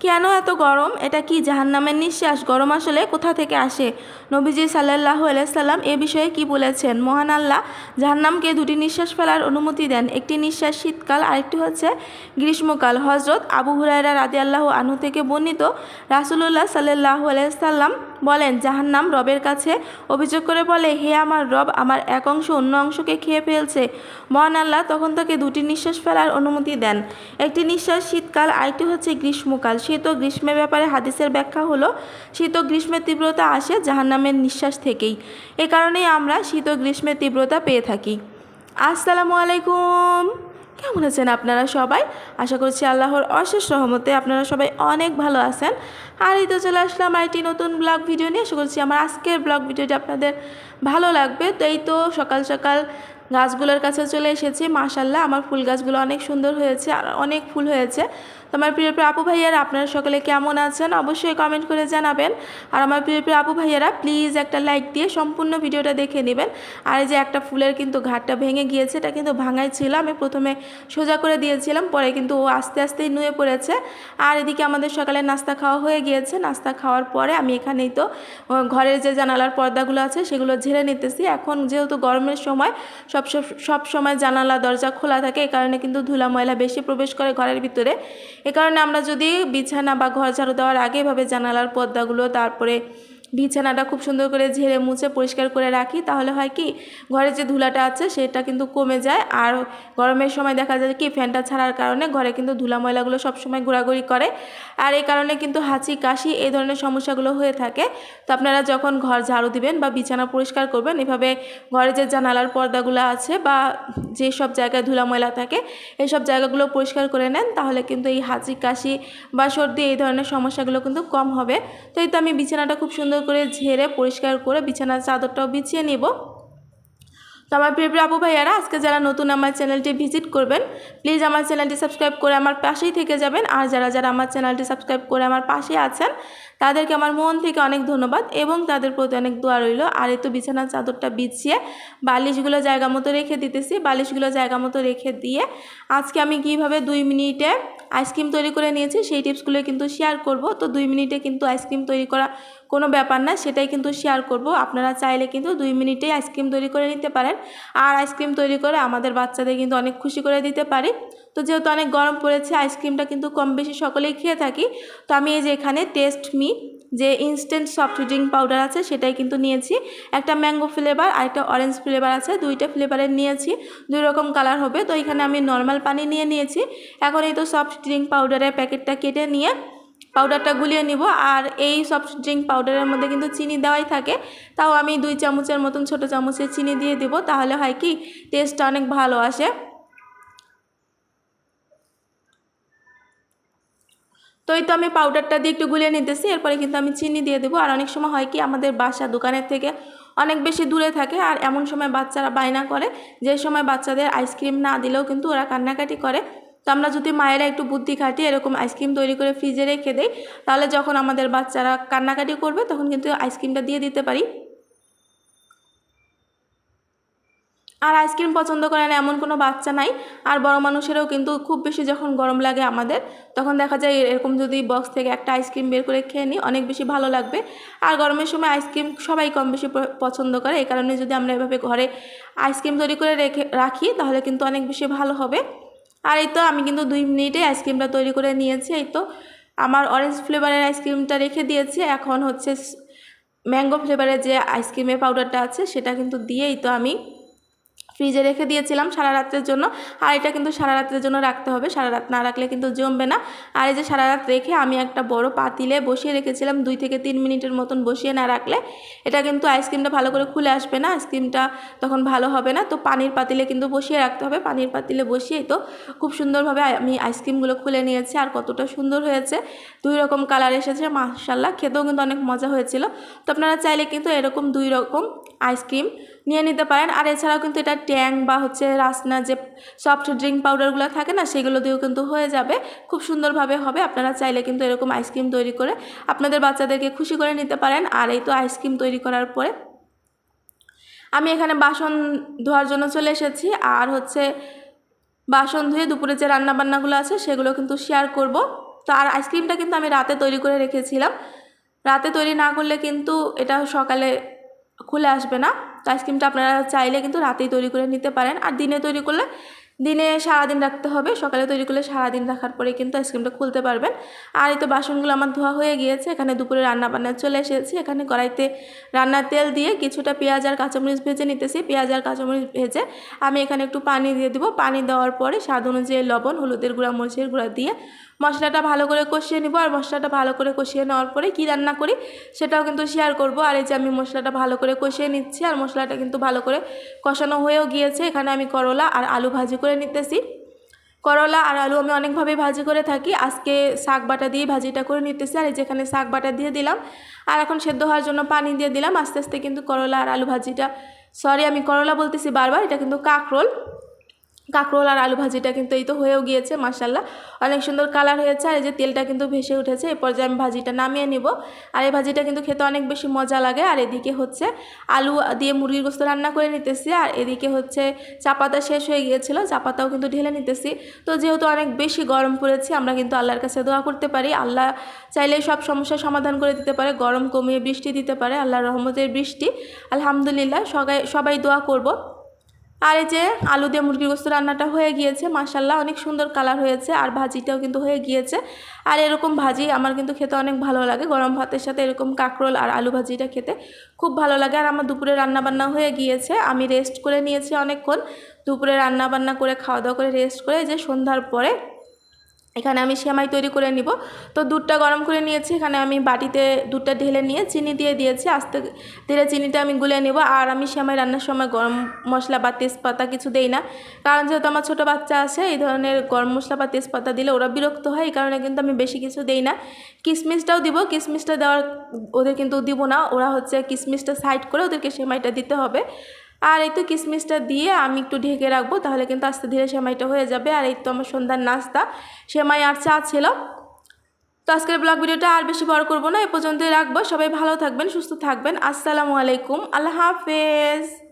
কেন এত গরম? এটা কি জাহান্নামের নিঃশ্বাস? গরম আসলে কোথা থেকে আসে? নবীজি সাল্লাল্লাহু আলাইহি সাল্লাম এ বিষয়ে কি বলেছেন? মহান আল্লাহ জাহান্নামকে দুটি নিঃশ্বাস ফেলার অনুমতি দেন। একটি নিঃশ্বাস শীতকাল, আরেকটি হচ্ছে গ্রীষ্মকাল। হযরত আবু হুরায়রা রাদিয়াল্লাহু আনহু থেকে বর্ণিত, রাসূলুল্লাহ সাল্লাল্লাহু আলাইহি সাল্লাম বলেন, জাহান্নাম রবের কাছে অভিযোগ করে বলে, হে আমার রব, আমার এক অংশ অন্য অংশকে খেয়ে ফেলছে। মহান আল্লাহ তখন তাকে দুটি নিঃশ্বাস ফেলার অনুমতি দেন। একটি নিঃশ্বাস শীতকাল, আরেকটি হচ্ছে গ্রীষ্মকাল। শীত ও গ্রীষ্মের ব্যাপারে হাদিসের ব্যাখ্যা হলো, শীত ও গ্রীষ্মের তীব্রতা আসে জাহান্নামের নিঃশ্বাস থেকেই। এ কারণেই আমরা শীত ও গ্রীষ্মের তীব্রতা পেয়ে থাকি। আসসালামু আলাইকুম, কেমন আছেন আপনারা সবাই? আশা করছি আল্লাহর অশেষ রহমতে আপনারা সবাই অনেক ভালো আছেন। আর এই তো চলে আসলাম আরেকটি নতুন ব্লগ ভিডিও নিয়ে। আশা করছি আমার আজকের ব্লগ ভিডিওটি আপনাদের ভালো লাগবে। তো এই তো সকাল সকাল গাছগুলোর কাছে চলে এসেছি। মাশাআল্লাহ, আমার ফুল গাছগুলো অনেক সুন্দর হয়েছে আর অনেক ফুল হয়েছে। তো আমার প্রিয় প্রিয় আপু ভাইয়ারা, আপনারা সকলে কেমন আছেন অবশ্যই কমেন্ট করে জানাবেন। আর আমার প্রিয় প্রিয় আপু ভাইয়ারা, প্লিজ একটা লাইক দিয়ে সম্পূর্ণ ভিডিওটা দেখে নেবেন। আর এই যে একটা ফুলের কিন্তু ঘাটটা ভেঙে গিয়েছে, এটা কিন্তু ভাঙাই ছিল। আমি প্রথমে সোজা করে দিয়েছিলাম, পরে কিন্তু ও আস্তে আস্তেই নুয়ে পড়েছে। আর এদিকে আমাদের সকালে নাস্তা খাওয়া হয়ে গিয়েছে। নাস্তা খাওয়ার পরে আমি এখানেই তো ঘরের যে জানালার পর্দাগুলো আছে সেগুলো ঝেড়ে নিতেছি। এখন যেহেতু গরমের সময় সব সময় জানালা দরজা খোলা থাকে, এই কারণে কিন্তু ধুলা ময়লা বেশি প্রবেশ করে ঘরের ভিতরে। এ কারণে আমরা যদি বিছানা বা ঘর ঝাড়ু দেওয়ার আগে এভাবে জানালার পর্দাগুলো, তারপরে বিছানাটা খুব সুন্দর করে ঝেড়ে মুছে পরিষ্কার করে রাখি, তাহলে হয় কি ঘরে যে ধুলাটা আছে সেটা কিন্তু কমে যায়। আর গরমের সময় দেখা যায় কি ফ্যানটা ছাড়ার কারণে ঘরে কিন্তু ধুলা ময়লাগুলো সবসময় ঘোরাঘুরি করে। আর এই কারণে কিন্তু হাঁচি কাশি এই ধরনের সমস্যাগুলো হয়ে থাকে। তো আপনারা যখন ঘর ঝাড়ু দিবেন বা বিছানা পরিষ্কার করবেন, এভাবে ঘরে যে জানালার পর্দাগুলো আছে বা যেসব জায়গায় ধুলা ময়লা থাকে এইসব জায়গাগুলো পরিষ্কার করে নেন, তাহলে কিন্তু এই হাঁচি কাশি বা সর্দি এই ধরনের সমস্যাগুলো কিন্তু কম হবে। তো এই তো আমি বিছানাটা খুব সুন্দর করে ঝেড়ে পরিষ্কার করে বিছানার চাদরটাও বিছিয়ে নেব। তো আমার প্রিয় প্রিয় আপু ভাইয়ারা, আজকে যারা নতুন আমার চ্যানেলটি ভিজিট করবেন, প্লিজ আমার চ্যানেলটি সাবস্ক্রাইব করে আমার পাশেই থেকে যাবেন। আর যারা যারা আমার চ্যানেলটি সাবস্ক্রাইব করে আমার পাশে আছেন, তাদেরকে আমার মন থেকে অনেক ধন্যবাদ এবং তাদের প্রতি অনেক দোয়া রইল। আর এই তো বিছানার চাদরটা বিছিয়ে বালিশগুলো জায়গা মতো রেখে দিতেছি। বালিশগুলো জায়গা মতো রেখে দিয়ে আজকে আমি কীভাবে 2 মিনিটে আইসক্রিম তৈরি করে নিয়েছি সেই টিপসগুলো কিন্তু শেয়ার করব। তো 2 মিনিটে কিন্তু আইসক্রিম তৈরি করা কোনো ব্যাপার না, সেটাই কিন্তু শেয়ার করব। আপনারা চাইলে কিন্তু 2 মিনিটেই আইসক্রিম তৈরি করে নিতে পারেন। আর আইসক্রিম তৈরি করে আমাদের বাচ্চাদের কিন্তু অনেক খুশি করে দিতে পারি। তো যেহেতু অনেক গরম পড়েছে, আইসক্রিমটা কিন্তু কম বেশি সকলেই খেয়ে থাকি। তো আমি এই যে এখানে টেস্ট মি যে ইনস্ট্যান্ট সফট ড্রিঙ্ক পাউডার আছে সেটাই কিন্তু নিয়েছি। একটা ম্যাঙ্গো ফ্লেভার আর একটা অরেঞ্জ ফ্লেভার আছে, দুইটা ফ্লেভারের নিয়েছি, 2 রকম কালার হবে। তো এখানে আমি নর্মাল পানি নিয়ে নিয়েছি। এখন এই তো সফট ড্রিঙ্ক পাউডারের প্যাকেটটা কেটে নিয়ে পাউডারটা গুলিয়ে নিব। আর এই সফট ড্রিঙ্ক পাউডারের মধ্যে কিন্তু চিনি দেওয়াই থাকে, তাও আমি 2 চামচের মতন ছোটো চামচের চিনি দিয়ে দেবো, তাহলে হয় কি টেস্টটা অনেক ভালো আসে। তো এই তো আমি পাউডারটা দিয়ে একটু গুলিয়ে নিতেছি, এরপরে কিন্তু আমি চিনি দিয়ে দেবো। আর অনেক সময় হয় কি আমাদের বাসা দোকানের থেকে অনেক বেশি দূরে থাকে, আর এমন সময় বাচ্চারা বায়না করে, যে সময় বাচ্চাদের আইসক্রিম না দিলেও কিন্তু ওরা কান্নাকাটি করে। তো আমরা যদি মায়েরা একটু বুদ্ধি খাটিয়ে এরকম আইসক্রিম তৈরি করে ফ্রিজে রেখে দেই, তাহলে যখন আমাদের বাচ্চারা কান্নাকাটি করবে তখন কিন্তু আইসক্রিমটা দিয়ে দিতে পারি। আর আইসক্রিম পছন্দ করে না এমন কোনো বাচ্চা নাই। আর বড় মানুষেরাও কিন্তু খুব বেশি যখন গরম লাগে আমাদের, তখন দেখা যায় এরকম যদি বক্স থেকে একটা আইসক্রিম বের করে খেয়ে নিই, অনেক বেশি ভালো লাগবে। আর গরমের সময় আইসক্রিম সবাই কম বেশি পছন্দ করে, এই কারণে যদি আমরা এভাবে ঘরে আইসক্রিম তৈরি করে রাখি তাহলে কিন্তু অনেক বেশি ভালো হবে। আর এই তো আমি কিন্তু 2 মিনিটে আইসক্রিমটা তৈরি করে নিয়েছি। এই তো আমার অরেঞ্জ ফ্লেভারের আইসক্রিমটা রেখে দিয়েছি। এখন হচ্ছে ম্যাঙ্গো ফ্লেভারের যে আইসক্রিমের পাউডারটা আছে সেটা কিন্তু দিয়েই তো আমি ফ্রিজে রেখে দিয়েছিলাম সারা রাতের জন্য। আর এটা কিন্তু সারা রাতের জন্য রাখতে হবে, সারা রাত না রাখলে কিন্তু জমবে না। আর এই যে সারা রাত রেখে আমি একটা বড় পাতিলে বসিয়ে রেখেছিলাম, 2 থেকে 3 মিনিটের মতন বসিয়ে না রাখলে এটা কিন্তু আইসক্রিমটা ভালো করে খুলে আসবে না, আইসক্রিমটা তখন ভালো হবে না। তো পানির পাতিলে কিন্তু বসিয়ে রাখতে হবে। পানির পাতিলে বসিয়েই তো খুব সুন্দরভাবে আমি আইসক্রিমগুলো খুলে নিয়েছি। আর কতটা সুন্দর হয়েছে, 2 রকম কালার এসেছে, মাশাআল্লাহ, খেতেও কিন্তু অনেক মজা হয়েছিল। তো আপনারা চাইলে কিন্তু এরকম 2 রকম আইসক্রিম নিয়ে নিতে পারেন। আর এছাড়াও কিন্তু এটা ট্যাং বা হচ্ছে রাসনা যে সফট ড্রিঙ্ক পাউডারগুলো থাকে না, সেগুলো দিয়েও কিন্তু হয়ে যাবে, খুব সুন্দরভাবে হবে। আপনারা চাইলে কিন্তু এরকম আইসক্রিম তৈরি করে আপনাদের বাচ্চাদেরকে খুশি করে নিতে পারেন। আর এই তো আইসক্রিম তৈরি করার পরে আমি এখানে বাসন ধোয়ার জন্য চলে এসেছি। আর হচ্ছে বাসন ধুয়ে দুপুরে যে রান্নাবান্নাগুলো আছে সেগুলো কিন্তু শেয়ার করব। তো আর আইসক্রিমটা কিন্তু আমি রাতে তৈরি করে রেখেছিলাম, রাতে তৈরি না করলে কিন্তু এটা সকালে খুলে আসবে না। তো আইসক্রিমটা আপনারা চাইলে কিন্তু রাতেই তৈরি করে নিতে পারেন, আর দিনে তৈরি করলে দিনে সারাদিন রাখতে হবে, সকালে তৈরি করলে সারাদিন রাখার পরে কিন্তু আইসক্রিমটা খুলতে পারবেন। আর এই তো বাসনগুলো আমার ধোয়া হয়ে গিয়েছে, এখানে দুপুরে রান্না বান্না চলে এসেছি। এখানে কড়াইতে রান্নার তেল দিয়ে কিছুটা পেঁয়াজ আর কাঁচামরিচ ভেজে নিতেছি। পেঁয়াজ আর কাঁচামরিচ ভেজে আমি এখানে একটু পানি দিয়ে দিব। পানি দেওয়ার পরে স্বাদ অনুযায়ী লবণ, হলুদের গুঁড়া, মরিচের গুঁড়া দিয়ে মশলাটা ভালো করে কষিয়ে নিব। আর মশলাটা ভালো করে কষিয়ে নেওয়ার পরে কী রান্না করি সেটাও কিন্তু শেয়ার করব। আর এই যে আমি মশলাটা ভালো করে কষিয়ে নিচ্ছি, আর মশলাটা কিন্তু ভালো করে কষানো হয়েও গিয়েছে। এখানে আমি করলা আর আলু ভাজি করে নিতেছি। করলা আর আলু আমি অনেকভাবে ভাজি করে থাকি, আজকে শাক বাটা দিয়ে ভাজিটা করে নিতেছি। আর এই যেখানে শাক বাটা দিয়ে দিলাম, আর এখন সেদ্ধ হওয়ার জন্য পানি দিয়ে দিলাম। আস্তে আস্তে কিন্তু করলা আর আলু ভাজিটা, সরি আমি করলা বলতেছি বারবার, এটা কিন্তু কাঁকরোল আর আলু ভাজিটা কিন্তু এই তো হয়েও গিয়েছে। মাশাল্লাহ অনেক সুন্দর কালার হয়েছে, আর এই যে তেলটা কিন্তু ভেসে উঠেছে। এরপর যে আমি ভাজিটা নামিয়ে নিব। আর এই ভাজিটা কিন্তু খেতে অনেক বেশি মজা লাগে। আর এদিকে হচ্ছে আলু দিয়ে মুরগির গোস্ত রান্না করে নিতেছি, আর এদিকে হচ্ছে চা পাতা শেষ হয়ে গিয়েছিল, চা পাতাও কিন্তু ঢেলে নিতেছি। তো যেহেতু অনেক বেশি গরম পড়েছে, আমরা কিন্তু আল্লাহর কাছে দোয়া করতে পারি, আল্লাহ চাইলে সব সমস্যার সমাধান করে দিতে পারে, গরম কমিয়ে বৃষ্টি দিতে পারে, আল্লাহর রহমতের বৃষ্টি। আলহামদুলিল্লাহ সবাই দোয়া করব। আর এই যে আলু দিয়ে মুরগির গোস্ত রান্নাটা হয়ে গিয়েছে, মাশাল্লাহ অনেক সুন্দর কালার হয়েছে, আর ভাজিটাও কিন্তু হয়ে গিয়েছে। আর এরকম ভাজি আমার কিন্তু খেতে অনেক ভালো লাগে, গরম ভাতের সাথে এরকম কাঁকরোল আর আলু ভাজিটা খেতে খুব ভালো লাগে। আর আমার দুপুরে রান্নাবান্না হয়ে গিয়েছে, আমি রেস্ট করে নিয়েছি অনেকক্ষণ। দুপুরে রান্নাবান্না করে খাওয়া দাওয়া করে রেস্ট করে যে সন্ধ্যার পরে এখানে আমি সেমাই তৈরি করে নিব। তো দুধটা গরম করে নিয়েছি, এখানে আমি বাটিতে দুধটা ঢেলে নিয়ে চিনি দিয়ে দিয়েছি, আস্তে ধীরে চিনিটা আমি গুলে নেব। আর আমি সেমাই রান্নার সময় গরম মশলা বা তেজপাতা কিছু দেই না, কারণ যেহেতু আমার ছোটো বাচ্চা আছে, এই ধরনের গরম মশলা বা তেজপাতা দিলে ওরা বিরক্ত হয়, এই কারণে কিন্তু আমি বেশি কিছু দেই না। কিশমিশটাও দিব, কিশমিশটা দেওয়ার ওদের কিন্তু দিব না, ওরা হচ্ছে কিশমিশটা সাইড করে ওদেরকে সেমাইটা দিতে হবে। আর এই তো কিশমিশটা দিয়ে আমি একটু ঢেকে রাখবো, তাহলে কিন্তু আস্তে ধীরে সেমাইটা হয়ে যাবে। আর এই তো আমার সন্ধ্যার নাস্তা সেমাই আর চা ছিল। তো আজকের ব্লগ ভিডিওটা আর বেশি বড় করবো না, এ পর্যন্তই রাখবো। সবাই ভালো থাকবেন, সুস্থ থাকবেন। আসসালামু আলাইকুম, আল্লাহ হাফেজ।